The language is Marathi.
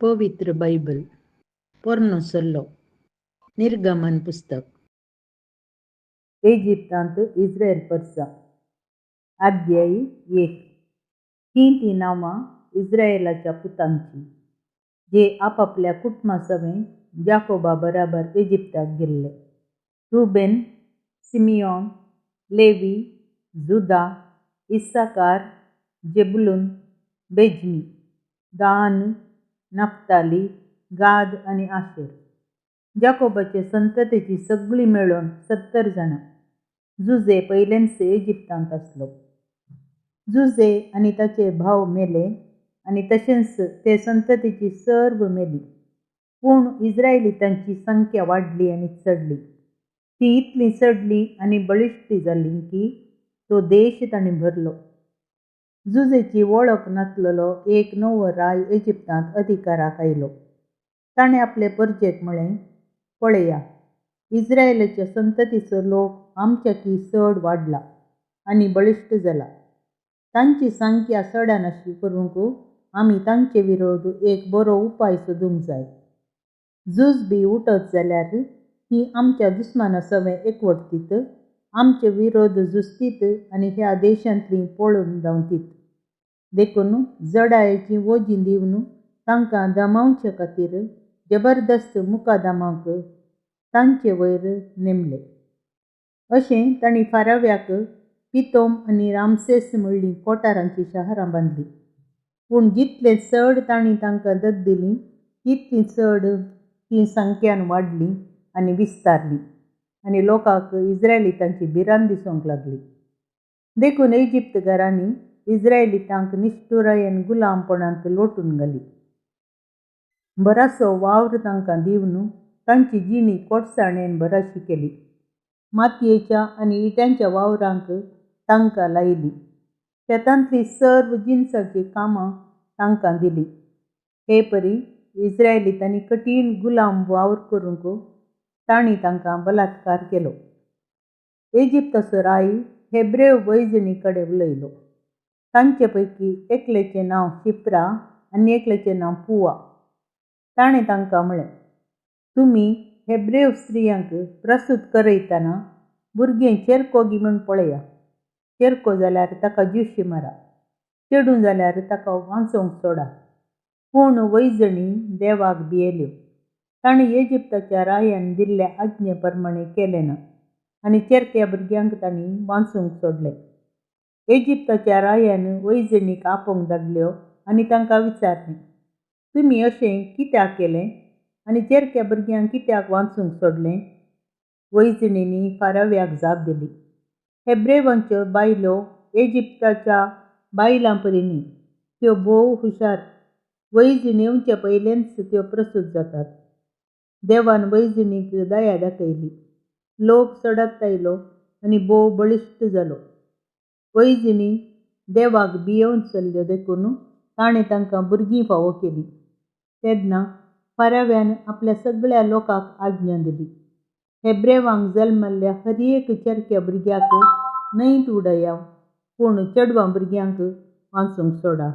पवित्र बायबल पोरनो सल्लो निर्गमन पुस्तक इजिप्तांत इस्रायल परसा अध्याय 1 ही नावां इस्रायेलाच्या पुतांची जे आपापल्या कुटुंबासवे जाकोबा बराबर इजिप्ताक गेल्ले. रुबेन, सिमियोन, लेवी, जुदा, इस्साकार, जेबुलून, बेंजमी, दान, नफ्ताली, गाद आणि आशेर. जाकोबाचे संततीची सगळी मेळून 70 जाणां. जुजे पयलेंचे इजिप्तांत आसलो. जुजे आणि ताचे भाव मेले आणि तशेंच ते संततीची सर्व मेली. पूण इस्रायलितांची संख्या वाडली आणि चडली. ती इतली चडली आणि बळिश्ट जाली की तो देश तांणी भरलो. जुजेची वळख नासलेलो एक नवो राय इजिप्तांत अधिकाराक आयलो. ताणें आपले परजेक म्हळें, पळया, इस्रायेलाच्या संततीचो लोक आमच्याकी चड वाडला आनी बळिश्ट जाला. तांची संख्या चडानाशी करूंक आमी तांचे विरोध एक बरो उपाय सोदूंक जाय. झूज बी उठत जाल्यार ती आमच्या दुस्माना सवें एकवटतीत, आमचे विरोध झुजतीत आनी ह्या देशांतलीं पळून धांवतीत. देखून जडायेचीं वोजीं दिवन तांकां दमावचे खातीर जबरदस्त मुकादमाक तांचे वयर नेमले. अशें तांणी फाराव्याक पितोम आनी रामसेस म्हणलीं कोठारांची शारां बांदलीं. पूण जितले चड तांणी तांकां दत दिली तितली चड ती संख्यान वाडली आनी विस्तारली आनी लोकांक इस्रायलितांची भिरांत दिसूंक लागली. देखून इजिप्तकारांनी इस्रायलितांक निश्ठुरायेन गुलामपणांत लोटून घाली. बरासो वावर तांकां दिवन तांची जिणी कोटसाणेन बराशी केली. मातयेच्या आनी इट्यांच्या वावरांक तांकां लायली. शेतांतली सर्व जिनसाची कामां तांकां दिली. हे परी इस्रायलितांनी कठीण गुलाम वावर करूंक तांणी तांकां बलात्कार केलो. इजिप्ताचो राय हेब्रेव वैजणी कडेन उलयलो. तांचे पैकी एकलेचें नांव शिप्रा आनी एकलेचें नांव पुआ. ताणें तांकां म्हळें, तुमी हेब्रेव स्त्रियांक प्रसूत करयतना भुरगें चेरको गी म्हूण पळया. चेरको जाल्यार ताका जुशी मारा, चेडूं जाल्यार ताका वांचोवंक सोडा. पूण वैजणी देवाक भियेल्यो. ताणें इजिप्ताच्या रायान दिल्ल्या आज्ञे प्रमाणें केलें ना आनी चेरक्या भुरग्यांक तांणी वांचूंक सोडलें. इजिप्ताच्या रायान वैजणीक आपोवंक धाडल्यो आनी तांकां विचारलें, तुमी अशें कित्याक केलें आनी चेरक्या भुरग्यांक कित्याक वांचूंक सोडलें? वैजणींनी फाराव्याक जाप दिली, हेब्रेवांच्यो बायलो इजिप्ताच्या बायलां परी न्ही. त्यो भोव हुशार. वैजण येवचे पयलेंच त्यो प्रसूत जातात. देवान वैजणीक दया दाखयली. लोक चडत आयलो आनी भोव बळिश्ट जालो. वैजणी देवाक भियेवन चल्ल्यो देखून ताणें तांकां भुरगीं फावो केलीं. तेन्ना फाराव्यान आपल्या सगळ्या लोकांक आज्ञा दिली, हेब्रेवांक जल्मल्ल्या हर एक चेरक्या भुरग्याक न्हंयत उडया, पूण चेडवां भुरग्यांक वांचूंक सोडा.